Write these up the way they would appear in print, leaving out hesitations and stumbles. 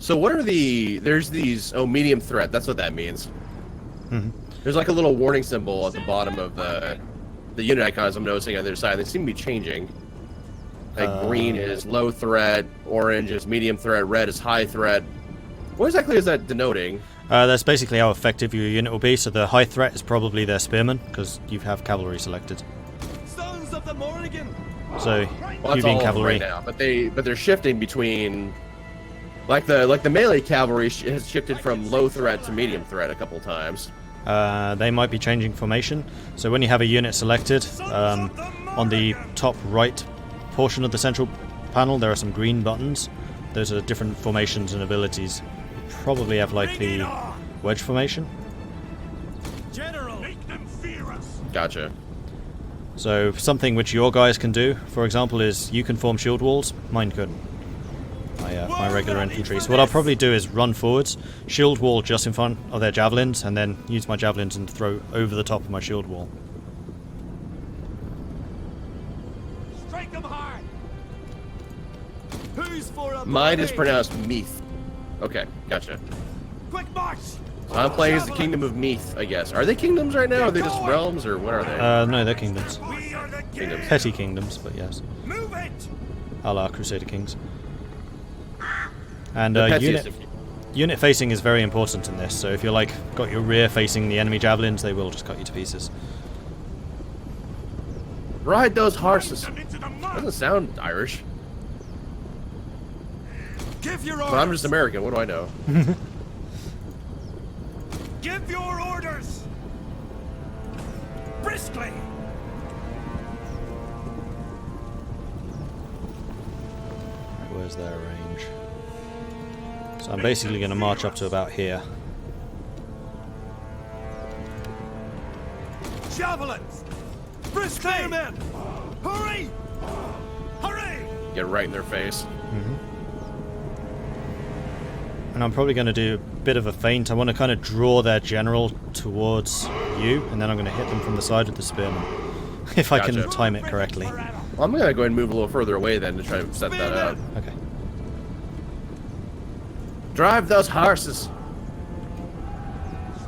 So what are there's these, medium threat, that's what that means. Mm-hmm. There's like a little warning symbol at the bottom of the unit icons I'm noticing on the other side. They seem to be changing. Like green is low threat, orange is medium threat, red is high threat. What exactly is that denoting? That's basically how effective your unit will be. So the high threat is probably their spearmen, because you have cavalry selected. Sons of the Morrigan. So Well, you that's being all cavalry. right now, but they're shifting between, like the melee cavalry has shifted from low threat to medium threat a couple times. They might be changing formation. So when you have a unit selected, on the top right portion of the central panel there are some green buttons. Those are different formations and abilities. You probably have like the wedge formation. General, make them fear us. Gotcha. So something which your guys can do, for example, is you can form shield walls. Mine couldn't. My regular infantry. So what I'll probably do is run forwards, shield wall just in front of their javelins, and then use my javelins and throw over the top of my shield wall. Strike them hard. Who's for a Mine is parade? pronounced Meath. Okay, gotcha. Quick march. So I'm playing as the Kingdom of Meath, I guess. Are they kingdoms right now? Or are they just realms, or what are they? No, they're kingdoms. We are the Kingdoms. Petty kingdoms, but yes. Move it. A la Crusader Kings. And The pettiest unit facing is very important in this, so if you're like got your rear facing the enemy javelins, they will just cut you to pieces. Ride those horses. Them into the mud. Doesn't sound Irish. Give your But orders. I'm just American, what do I know? Give your orders. Briskly. Where's their range? So I'm basically going to march up to about here. Javelins. Briskly, men. Hurry. Hurry. Get right in their face. And I'm probably going to do a bit of a feint. I want to kind of draw their general towards you, and then I'm going to hit them from the side with the spearman. If I Gotcha. can time it correctly. Well, I'm gonna go ahead and move a little further away then to try to set that up. Okay. Drive those horses.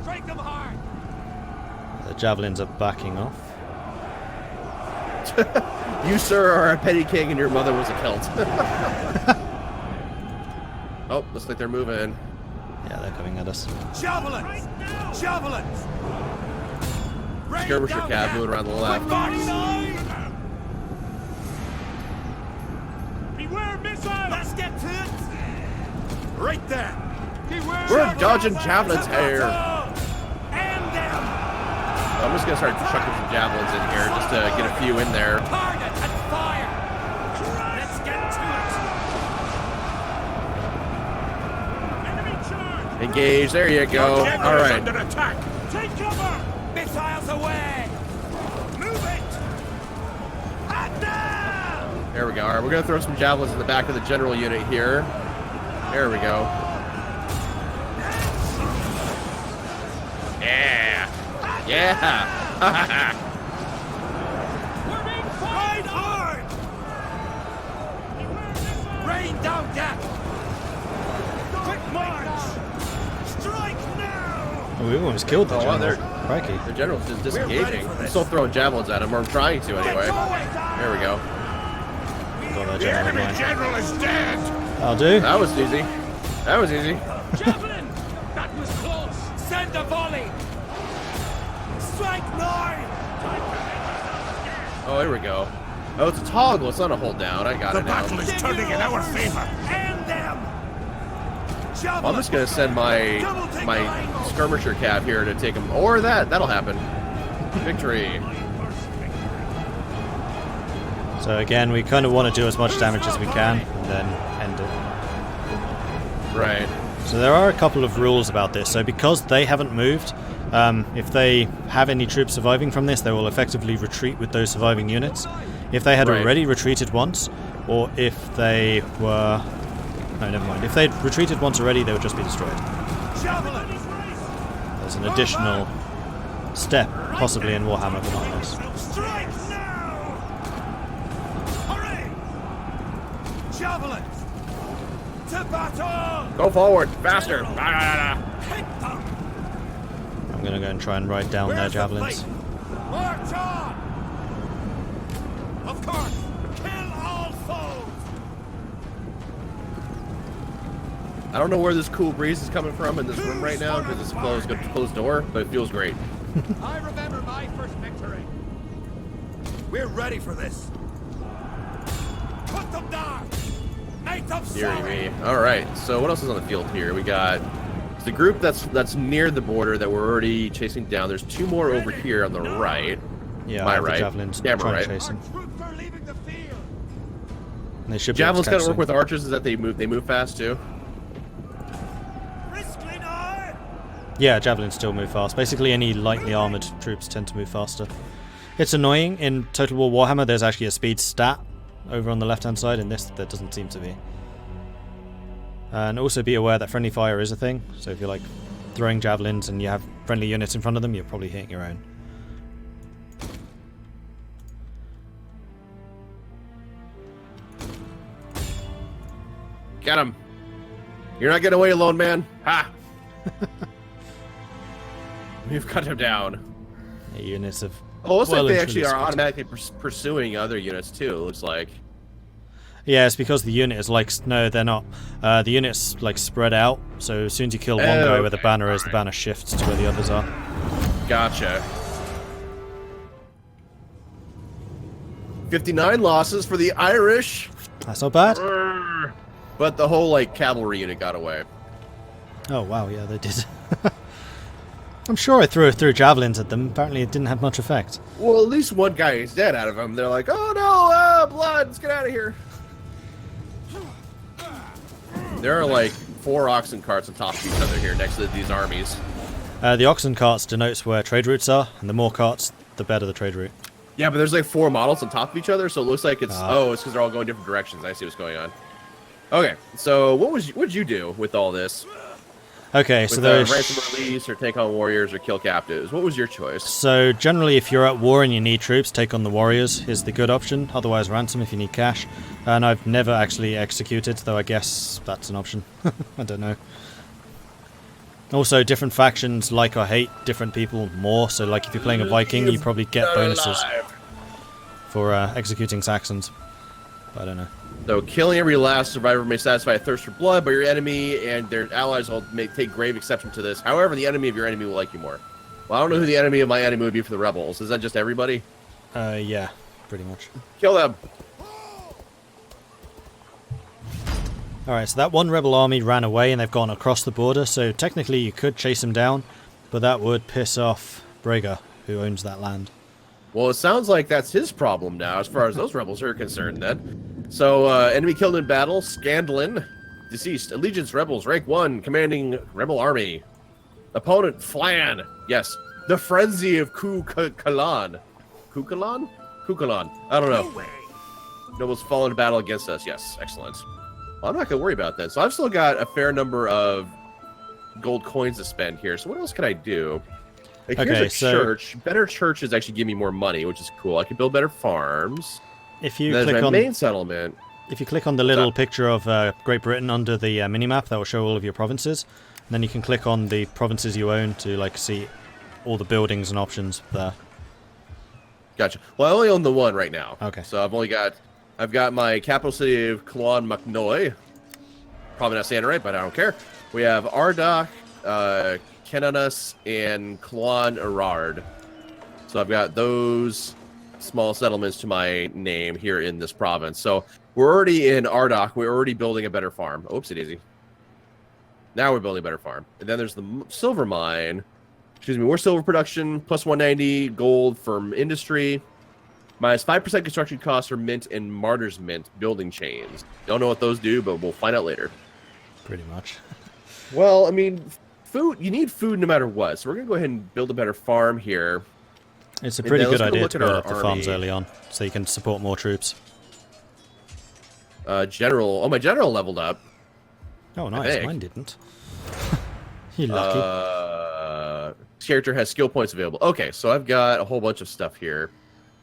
Strike them hard. The javelins are backing off. You, sir, are a petty king and your mother was a Celt. Oh, looks like they're moving. Yeah, they're coming at us. Javelins. Javelins. Rain Skirmisher down cav there. moving around the left. Beware missile. Let's get to it. Right there. Beware. We're dodging javelins here. And them. I'm just gonna start chucking some javelins in here just to get a few in there. Target and fire. Let's get to it. Enemy charge. Engage, there you go. Alright. Under attack. Take cover. Missiles away. Move it. Hot down. There we go. Alright, we're gonna throw some javelins in the back of the general unit here. There we go. Yeah. Yeah. We're being fired hard. Rain down deck. Quick march. Strike now. Oh, we almost killed the Oh, wow, general. they're- Crikey. The general's just disengaging. for I'm this. still throwing javelins at him, or I'm trying to anyway. There we go. Got that general in line. general is dead. I'll do. That was easy. That was easy. Javelin. That was close. Send a volley. Strike now. Oh, here we go. Oh, it's a toggle. It's not a hold down. I got it now. is turning in our favor. And them. Well, I'm just gonna send my skirmisher cav here to take him, or that'll happen. Victory. So again, we kind of want to do as much damage as we can, and then end it. Right. So there are a couple of rules about this. So because they haven't moved, if they have any troops surviving from this, they will effectively retreat with those surviving units. If they had Right. already retreated once, or if they were... No, never mind. If they'd retreated once already, they would just be destroyed. There's an additional step, possibly in Warhammer, but not in this. Strike now. Hurry. Javelins. To battle! Go forward, faster! Hit them! I'm going to go and try and ride down their Where's the javelins. fleet? March on! Of course! Kill all foes! I don't know where this cool breeze is coming from in this room right now because it's closed door, but it feels great. I remember my first victory. We're ready for this. Put them down! Make them Dear sorry! me. All right. So what else is on the field here? We got the group that's near the border that we're already chasing down. There's two more over here on the right. Yeah, My I have right. the javelins Yeah, trying right. to chase Our them. troops are leaving the field. And they should be Javelins able kind to of work with archers is that they move fast too. Briskly now! Yeah, javelins still move fast. Basically, any lightly armored troops tend to move faster. It's annoying. In Total War Warhammer, there's actually a speed stat over on the left-hand side. In this, there doesn't seem to be. And also be aware that friendly fire is a thing. So if you're like throwing javelins and you have friendly units in front of them, you're probably hitting your own. Get him! You're not getting away alone, man. Ha! We've cut him down. Yeah, units of Oh, it looks well like they and actually truly are spotted. automatically pursuing other units too. It looks like. Yeah, it's because the unit is like no, they're not. The unit's like spread out. So as soon as you kill one guy where the Okay, banner is, the alright. banner shifts to where the others are. Gotcha. 59 losses for the Irish, That's not bad. but the whole like cavalry unit got away. Oh wow, yeah, they did. I'm sure I threw javelins at them. Apparently, it didn't have much effect. Well, at least one guy is dead out of them. They're like, oh no, blood, let's get out of here. There are like 4 oxen carts on top of each other here next to these armies. The oxen carts denotes where trade routes are, and the more carts, the better the trade route. Yeah, but there's like 4 models on top of each other, so it looks like it's Ah. it's because they're all going different directions. I see what's going on. Okay, so what'd you do with all this? Okay, so With there's ransom release or take on warriors or kill captives? What was your choice? so generally, if you're at war and you need troops, take on the warriors is the good option. Otherwise, ransom if you need cash. And I've never actually executed, though I guess that's an option. I don't know. Also, different factions like or hate different people more. So, like if you're playing a Viking, you probably get bonuses Alive. for executing Saxons. But I don't know. So killing every last survivor may satisfy a thirst for blood, but your enemy and their allies may take grave exception to this. However, the enemy of your enemy will like you more. Well, I don't know who the enemy of my enemy would be for the rebels. Is that just everybody? Yeah, pretty much. Kill them. Alright, so that one rebel army ran away and they've gone across the border, so technically you could chase them down, but that would piss off Brega, who owns that land. Well, it sounds like that's his problem now, as far as those rebels are concerned, then. So, enemy killed in battle, Scandalin. Deceased, allegiance rebels, rank 1, commanding rebel army. Opponent, Flan. Yes, the frenzy of Kukalan. Kukalan? Kukalan. I don't know. Nobles fall into battle against us. Yes, excellent. Well, I'm not going to worry about that. So I've still got a fair number of gold coins to spend here. So what else can I do? Like, Okay, here's a so- church. Better churches actually give me more money, which is cool. I can build better farms. If you There's click my on main settlement. if you click on the little picture of Great Britain under the minimap, that will show all of your provinces. And then you can click on the provinces you own to like see all the buildings and options there. Gotcha. Well, I only own the one right now. Okay. So I've got my capital city of Clon Macnoy. Probably not saying it right, but I don't care. We have Ardagh, Kenanus, and Clon Erard. So I've got those small settlements to my name here in this province. So we're already in Ardagh. We're already building a better farm. Oopsie daisy. Now we're building a better farm. And then there's the silver mine. Excuse me, more silver production, plus 190 gold from industry. Minus 5% construction costs for mint and martyr's mint building chains. Don't know what those do, but we'll find out later. Pretty much. Well, I mean, food. You need food no matter what. So we're going to go ahead and build a better farm here. It's a And pretty then good let's go idea look to at build our up the farms army. early on, so you can support more troops. General. Oh, my general leveled up. Oh, nice. think. Mine didn't. You lucky. Character has skill points available. Okay, so I've got a whole bunch of stuff here.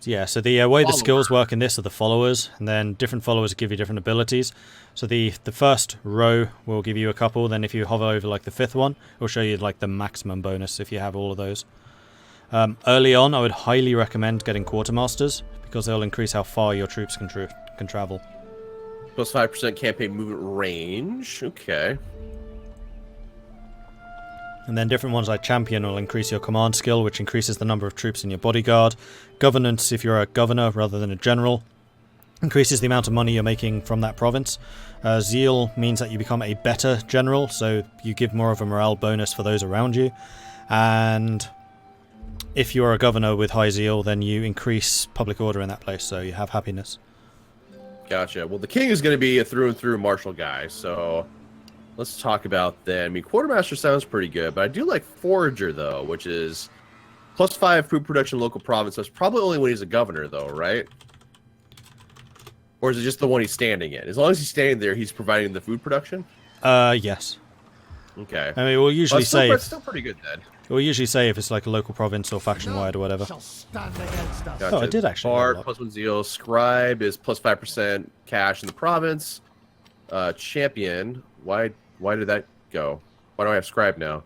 Yeah, so the way the skills Follower. work in this are the followers, and then different followers give you different abilities. So the first row will give you a couple, then if you hover over like the fifth one, it will show you like the maximum bonus if you have all of those. Early on, I would highly recommend getting Quartermasters, because they'll increase how far your troops can travel. Plus 5% campaign movement range. Okay. And then different ones like Champion will increase your command skill, which increases the number of troops in your bodyguard. Governance, if you're a governor rather than a general, increases the amount of money you're making from that province. Zeal means that you become a better general, so you give more of a morale bonus for those around you. And if you're a governor with high zeal, then you increase public order in that place, so you have happiness. Gotcha. Well, the king is going to be a through and through martial guy, so let's talk about that. I mean, Quartermaster sounds pretty good, but I do like Forager, though, which is plus 5 food production local province. That's probably only when he's a governor, though, right? Or is it just the one he's standing in? As long as he's standing there, he's providing the food production? Yes. Okay. I mean, we'll usually say... It's still pretty good, then. We'll usually say if it's like a local province or faction-wide or whatever. Gotcha. Oh, I did actually. Bard, plus 1 zeal. Scribe is plus 5% cash in the province. Champion, why did that go? Why do I have Scribe now?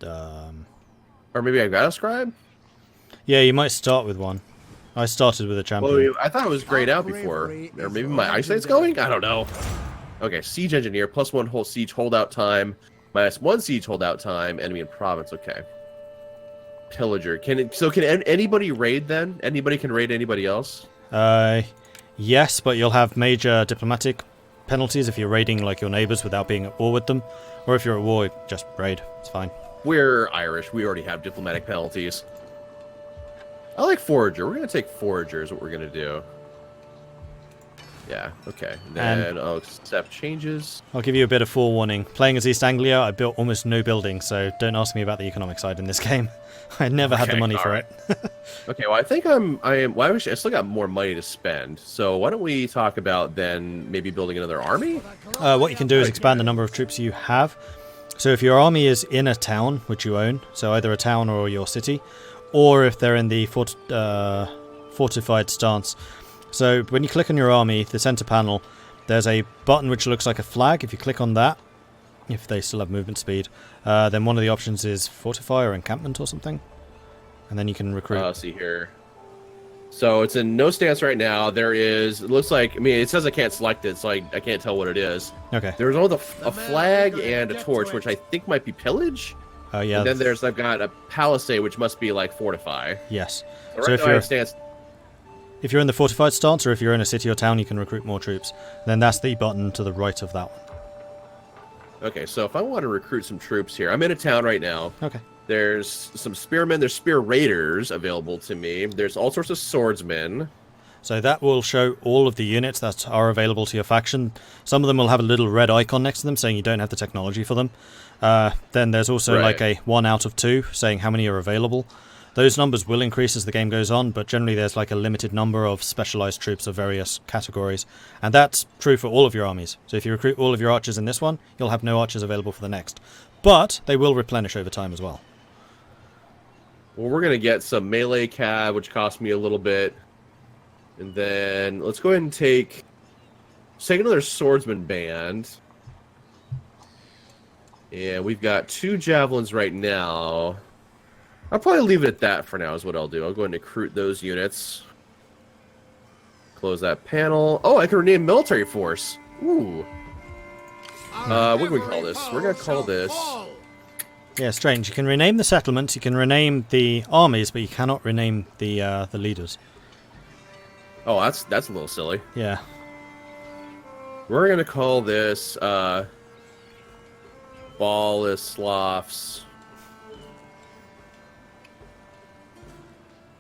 Or maybe I got a Scribe? Yeah, you might start with one. I started with a champion. Well, I thought it was grayed out before. Or maybe my eyesight's going? I don't know. Okay, Siege Engineer, plus 1 whole siege holdout time. Minus 1 siege holdout time. Enemy in province, okay. Pillager. Can anybody raid then? Anybody can raid anybody else? Yes, but you'll have major diplomatic penalties if you're raiding like your neighbors without being at war with them. Or if you're at war, just raid. It's fine. We're Irish. We already have diplomatic penalties. I like Forager. We're going to take Forager is what we're going to do. Yeah, okay. Then I'll accept changes. I'll give you a bit of forewarning. Playing as East Anglia, I built almost no buildings, so don't ask me about the economic side in this game. I never had the money for it. Okay, well, I think I still got more money to spend. So why don't we talk about then maybe building another army? What you can do is expand the number of troops you have. So if your army is in a town, which you own, so either a town or your city, or if they're in the Fortified Stance. So when you click on your army, the center panel, there's a button which looks like a flag. If you click on that, if they still have movement speed, then one of the options is Fortify or Encampment or something. And then you can recruit. Let's see here. So it's in no stance right now. There is, it looks like, I mean, it says I can't select it, so I can't tell what it is. Okay. There's only a flag and a torch, which I think might be pillage. Yeah. And then I've got a palisade, which must be like fortify. Yes. So right if you're in the Fortified Stance, or if you're in a city or town, you can recruit more troops. Then that's the button to the right of that one. Okay, so if I want to recruit some troops here, I'm in a town right now. Okay. There's some spearmen, there's spear raiders available to me. There's all sorts of swordsmen. So that will show all of the units that are available to your faction. Some of them will have a little red icon next to them saying you don't have the technology for them. Then there's also like a 1 out of 2 saying how many are available. Those numbers will increase as the game goes on, but generally there's like a limited number of specialized troops of various categories. And that's true for all of your armies. So if you recruit all of your archers in this one, you'll have no archers available for the next. But they will replenish over time as well. Well, we're going to get some melee cav, which cost me a little bit. And then let's go ahead and take another swordsman band. And we've got 2 javelins right now. I'll probably leave it at that for now is what I'll do. I'll go ahead and recruit those units. Close that panel. Oh, I can rename military force. Ooh. What can we call this? We're going to call this... Yeah, strange. You can rename the settlements, you can rename the armies, but you cannot rename the leaders. Oh, that's a little silly. Yeah. We're going to call this Bolislav's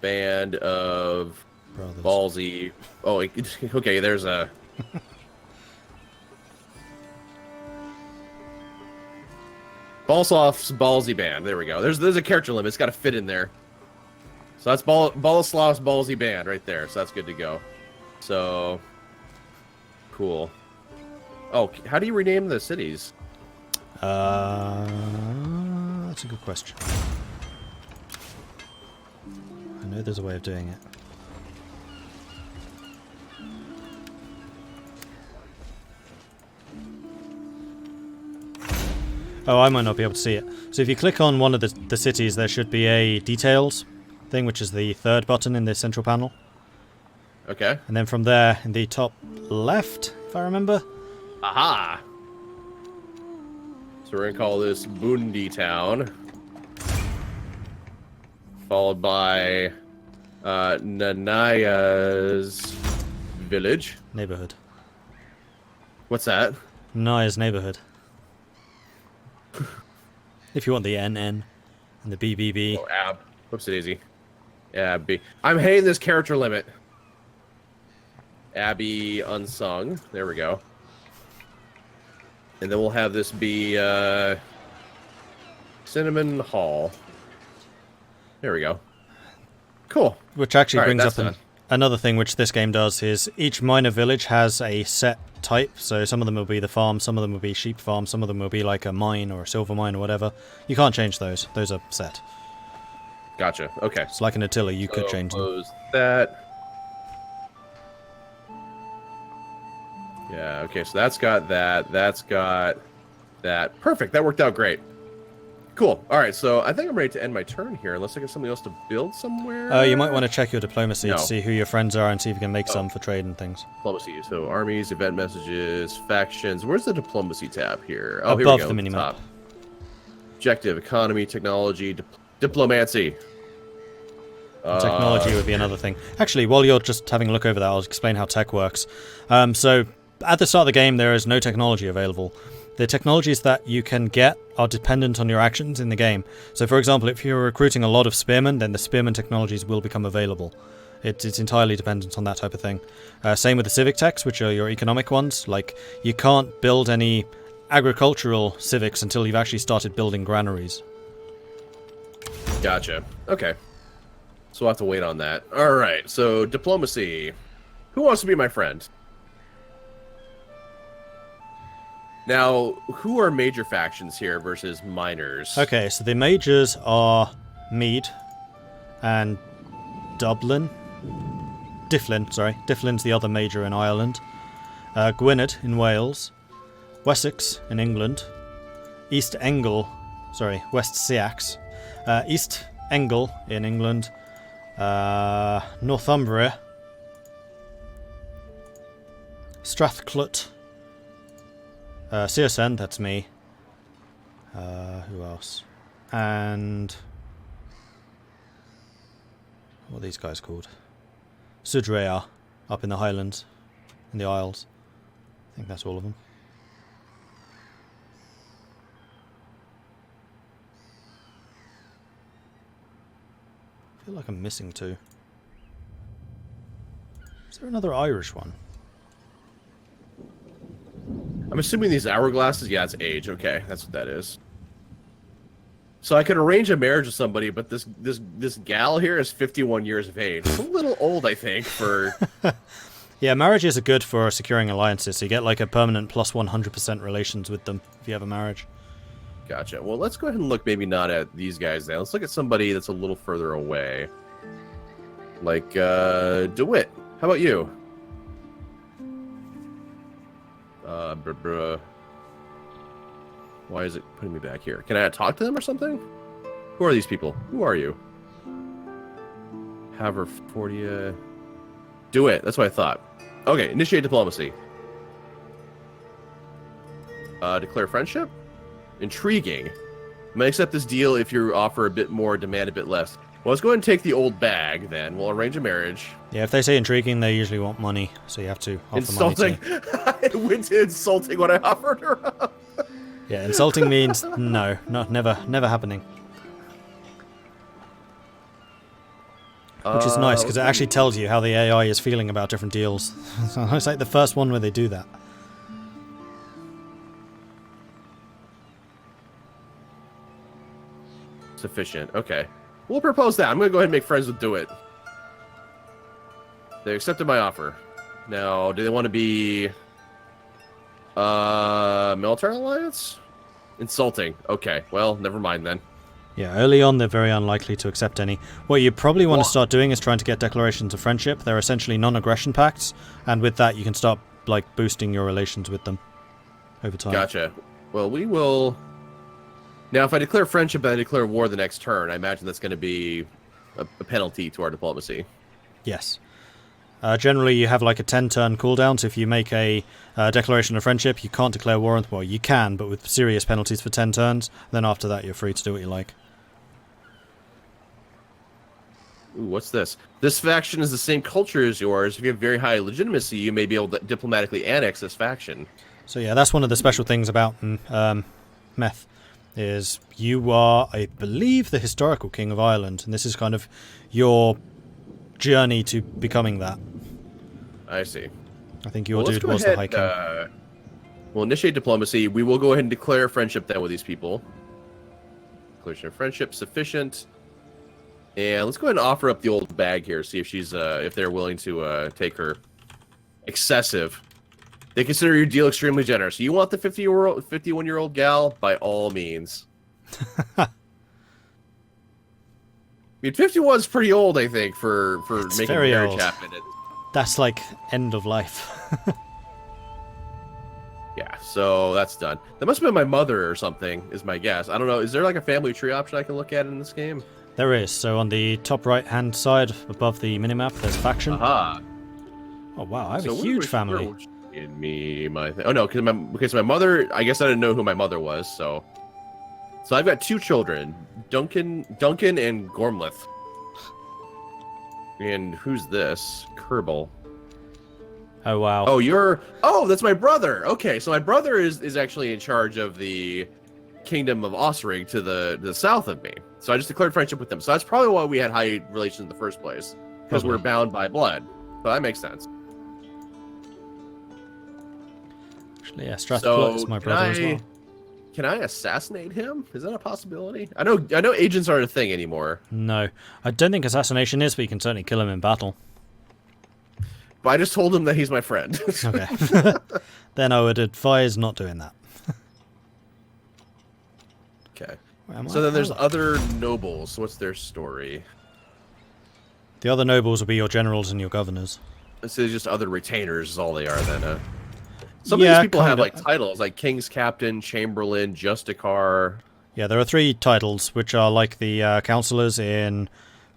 Band of Brothers. Ballsy. Oh, okay, there's a... Bolislav's Ballsy Band. There we go. There's a character limit. It's got to fit in there. So that's Bolislav's Ballsy Band right there. So that's good to go. So... Cool. Oh, how do you rename the cities? That's a good question. know there's a way of doing it. Oh, I might not be able to see it. So if you click on one of the cities, there should be a details thing, which is the third button in the central panel. Okay. And then from there, in the top left, if I remember. Aha! So we're going to call this Bundi Town. Followed by Nanaya's village. Neighborhood. What's that? Naya's neighborhood. If you want the NN and the BBB. Oh, ab. Whoops, daisy. Abby. I'm hating this character limit. Abby Unsung. There we go. And then we'll have this be Cinnamon Hall. There we go. Cool. Which actually All right, brings that's up another thing which this game does is each minor village has a set type. So some of them will be the farm, some of them will be sheep farm, some of them will be like a mine or a silver mine or whatever. You can't change those. Those are set. Gotcha. Okay. It's like an Attila, you could change them. Close that. Yeah, okay, so that's got that. That's got that. Perfect. That worked out great. Cool. All right, so I think I'm ready to end my turn here, unless I get something else to build somewhere. You might want to check your diplomacy No. to see who your friends are and see if you can make some for trade and things. Diplomacy. So armies, event messages, factions. Where's the diplomacy tab here? Oh, Above here we go. the minimap. Top. Objective, economy, technology, diplomancy. Technology would be another thing. Actually, while you're just having a look over that, I'll explain how tech works. So, at the start of the game, there is no technology available. The technologies that you can get are dependent on your actions in the game. So, for example, if you're recruiting a lot of spearmen, then the spearmen technologies will become available. It's entirely dependent on that type of thing. Same with the civic techs, which are your economic ones. Like, you can't build any agricultural civics until you've actually started building granaries. Gotcha. Okay. So we'll have to wait on that. All right, so diplomacy. Who wants to be my friend? Now, who are major factions here versus minors? Okay, so the majors are Mead and Dublin. Dyfflin, sorry. Dyfflin's the other major in Ireland. Gwynedd in Wales. Wessex in England. West Seax. East Angle in England. Northumbria. Strathclyde. Circenn, that's me. Who else? And what are these guys called? Sudrea, up in the Highlands, in the Isles. I think that's all of them. I feel like I'm missing two. Is there another Irish one? I'm assuming these hourglasses. Yeah, it's age. Okay, that's what that is. So I could arrange a marriage with somebody, but this gal here is 51 years of age. It's a little old, I think, for... Yeah, marriages are good for securing alliances, so you get like a permanent plus 100% relations with them if you have a marriage. Gotcha. Well, let's go ahead and look maybe not at these guys now. Let's look at somebody that's a little further away. Like, DeWitt. How about you? Why is it putting me back here? Can I talk to them or something? Who are these people? Who are you? Haverfordia. Do it. That's what I thought. Okay, initiate diplomacy. Declare friendship? Intriguing. I might accept this deal if you offer a bit more, demand a bit less. Well, let's go ahead and take the old bag, then. We'll arrange a marriage. Yeah, if they say intriguing, they usually want money, so you have to offer Insulting. money too. I went to insulting when I offered her up. Yeah, insulting means no, never happening. Which is nice, because it actually tells you how the AI is feeling about different deals. So it's like the first one where they do that. Sufficient. Okay. We'll propose that. I'm going to go ahead and make friends with DeWitt. They accepted my offer. Now, do they want to be... military alliance? Insulting. Okay. Well, never mind then. Yeah, early on they're very unlikely to accept any. What you probably want to start doing is trying to get declarations of friendship. They're essentially non-aggression pacts, and with that you can start like boosting your relations with them over time. Gotcha. Well, we will... Now, if I declare friendship and I declare war the next turn, I imagine that's going to be a penalty to our diplomacy. Yes. Generally, you have like a 10-turn cooldown, so if you make a declaration of friendship, you can't declare war on... Well, you can, but with serious penalties for 10 turns. Then after that, you're free to do what you like. Ooh, what's this? This faction is the same culture as yours. If you have very high legitimacy, you may be able to diplomatically annex this faction. So yeah, that's one of the special things about Meth, is you are, I believe, the historical king of Ireland, and this is kind of your journey to becoming that. I see. I think your dude was the High King. We'll initiate diplomacy. We will go ahead and declare friendship then with these people. Declaration of friendship, sufficient. And let's go ahead and offer up the old bag here, see if she's if they're willing to take her. Excessive. They consider your deal extremely generous. You want the 51-year-old gal? By all means. I mean, 51 is pretty old, I think, for it's making very marriage old. happen. That's like end of life. Yeah, so that's done. That must have been my mother or something, is my guess. I don't know. Is there like a family tree option I can look at in this game? There is. So on the top right-hand side, above the minimap, there's faction. Aha. Oh wow, I have a huge family. In me, my thing. Oh no, because my mother. I guess I didn't know who my mother was. So I've got 2 children, Duncan, and Gormleth. And who's this? Kerbal. Oh wow. Oh, that's my brother. Okay, so my brother is actually in charge of the kingdom of Osrig to the south of me. So I just declared friendship with them. So that's probably why we had high relations in the first place, because we're bound by blood. But that makes sense. Actually, yeah, Strathclyde is my brother as well. Can I assassinate him? Is that a possibility? I know agents aren't a thing anymore. No, I don't think assassination is, but you can certainly kill him in battle. But I just told him that he's my friend. Okay. Then I would advise not doing that. Okay. So then there's other nobles. What's their story? The other nobles will be your generals and your governors. So just other retainers is all they are then. Some of Yeah, these people have kinda. like titles, like King's Captain, Chamberlain, Justicar. Yeah, there are 3 titles, which are like the councillors in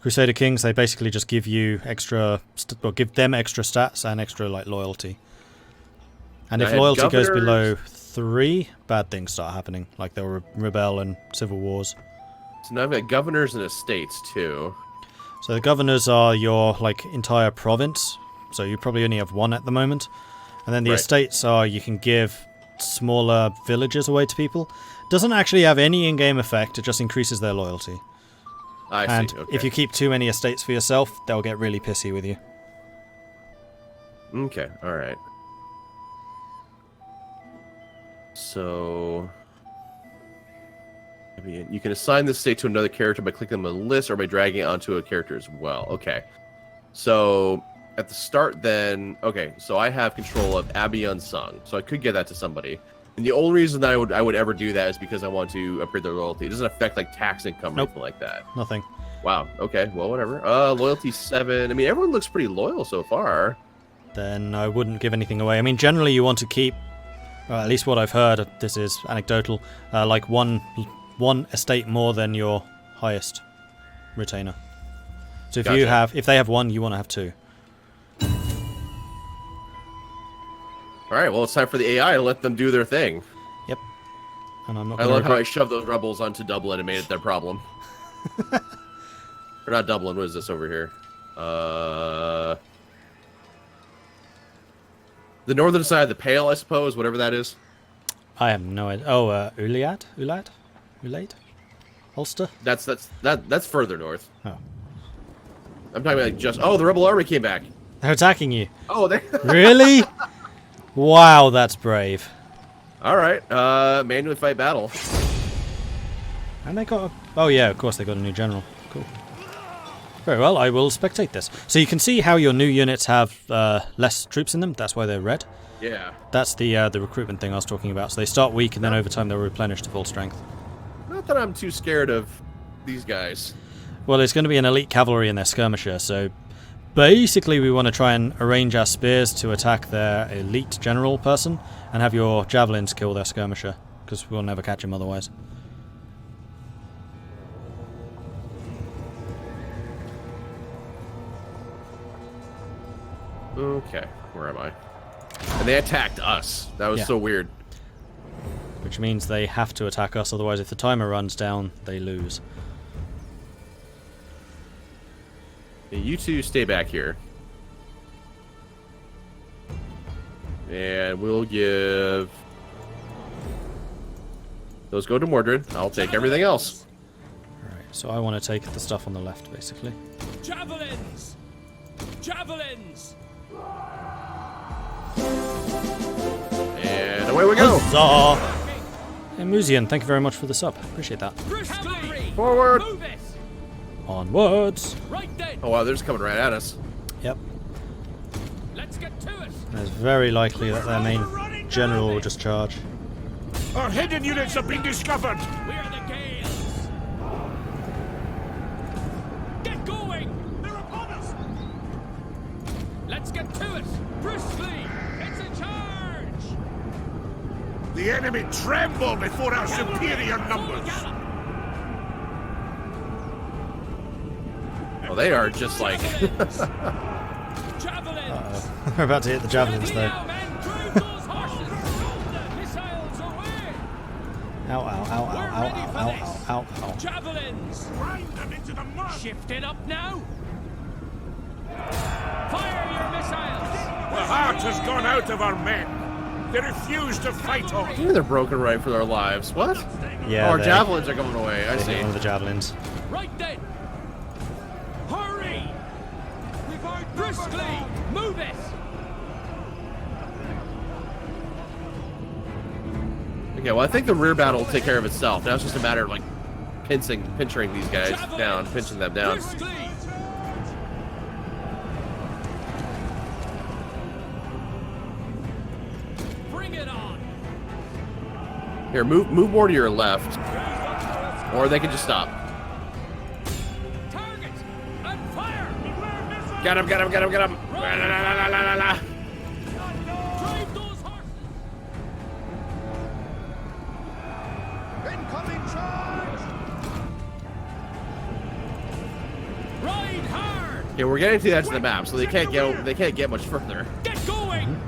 Crusader Kings. They basically just give you extra, give them extra stats and extra like loyalty. And if loyalty goes below 3, bad things start happening, like they'll rebel and civil wars. So now I've got governors and estates too. So the governors are your like entire province. So you probably only have 1 at the moment. And then the estates are, you can give smaller villages away to people. Doesn't actually have any in-game effect, it just increases their loyalty. I see, okay. If you keep too many estates for yourself, they'll get really pissy with you. Okay, alright. So... you can assign this state to another character by clicking on the list or by dragging it onto a character as well. Okay. So... at the start then, okay, so I have control of Abbey Unsung, so I could get that to somebody. And the only reason that I would ever do that is because I want to upgrade their loyalty. It doesn't affect like tax income or anything like that. Nothing. Wow, okay, well whatever. Loyalty 7. I mean, everyone looks pretty loyal so far. Then I wouldn't give anything away. I mean, generally you want to keep, at least what I've heard, this is anecdotal, like one estate more than your highest retainer. So if if they have 1, you want to have 2. Alright, well, it's time for the AI to let them do their thing. Yep. And I'm not I love how I shoved those rebels onto Dublin and made it their problem. Or not Dublin, what is this over here? The northern side of the Pale, I suppose, whatever that is. I have no idea. Oh, Ulad? Ulster? That's further north. Oh. I'm talking about like just... Oh, the rebel army came back. They're attacking you. Oh, they... Really? Wow, that's brave. Alright, manually fight battle. And they got oh yeah, of course they got a new general. Cool. Very well, I will spectate this. So you can see how your new units have less troops in them. That's why they're red. Yeah. That's the recruitment thing I was talking about. So they start weak and then over time they'll replenish to full strength. Not that I'm too scared of these guys? Well, it's going to be an elite cavalry and their skirmisher, so basically we want to try and arrange our spears to attack their elite general person and have your javelins kill their skirmisher, because we'll never catch him otherwise. Okay, where am I? And they attacked us. That was so weird. Which means they have to attack us, otherwise if the timer runs down, they lose. Yeah, you two stay back here. And we'll give... Those go to Mordred. I'll take everything else. Alright, so I want to take the stuff on the left, basically. Javelins! Javelins! And away we go! Huzzah! Hey, Musian, thank you very much for the sub. Appreciate that. Forward! Onwards! Right then. Oh wow, they're just coming right at us. Yep. Let's get to it. And it's very likely that their main general will just charge. Our hidden units have been discovered. We are the Gales. Get going. They're upon us. Let's get to it. Briskly. It's a charge. The enemy tremble before our superior numbers. Oh, they are just like... Javelins. We're about to hit the javelins, though. Ow, ow, ow, ow, ow, ow, ow, ow, ow. Javelins. Grind them into the mud. Shifting up now. Fire your missiles. The heart has gone out of our men. They refuse to fight on. Maybe they're broken right for their lives. What? Yeah, oh, our javelins are going away. I they see. hit one of the javelins. Right then. Hurry. Briskly. Move it. Okay, well, I think the rear battle will take care of itself. Now it's just a matter of, like, pinching these guys down, pinching them down. Briskly. Bring it on. Here, move more to your left. Or they can just stop. Target and fire. Get him, get him, get him, get him! La, la, la, la, la, la, la. Drive those horses. Incoming charge! Ride hard. Yeah, we're getting to the edge of the map, so they can't get much further. Get going.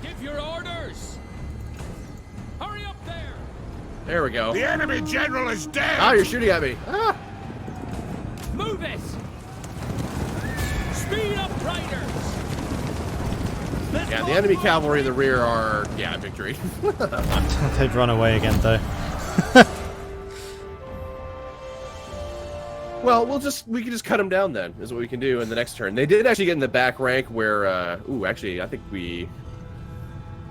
Give your orders. Hurry up there. There we go. The enemy general is dead! Oh, you're shooting at me. Ah. Move it. Speed up, riders. Yeah, the enemy cavalry in the rear are, yeah, victory. They've run away again, though. Well, we can just cut them down then, is what we can do in the next turn. They did actually get in the back rank where, ooh, actually, I think we...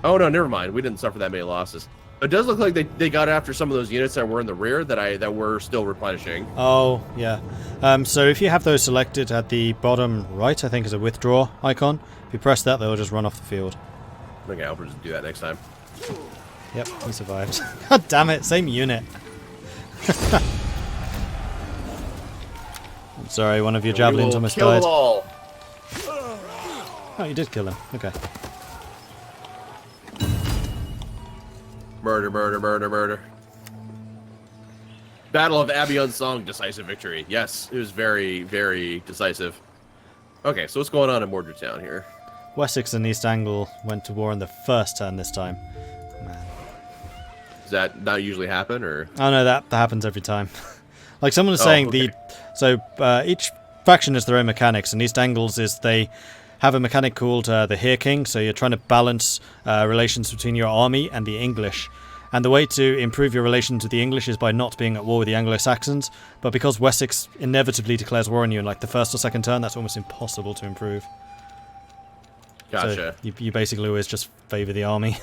Oh, no, never mind. We didn't suffer that many losses. It does look like they got after some of those units that were in the rear that were still replenishing. Oh, yeah. So if you have those selected at the bottom right, I think is a withdraw icon. If you press that, they'll just run off the field. Okay, I'll just do that next time. Yep, he survived. God damn it, same unit. I'm sorry, one of your javelins almost died. All. Oh, you did kill him. Okay. Murder, murder, murder, murder. Battle of Abion Song, decisive victory. Yes, it was very, very decisive. Okay, so what's going on in Mordred Town here? Wessex and East Anglia went to war in the first turn this time. Man. Does that not usually happen, or? Oh no, that happens every time. Like someone was Oh, saying, okay. each faction has their own mechanics, and East Angles is they have a mechanic called the Here King, so you're trying to balance relations between your army and the English. And the way to improve your relations with the English is by not being at war with the Anglo Saxons, but because Wessex inevitably declares war on you in like the first or second turn, that's almost impossible to improve. Gotcha. So you basically always just favour the army.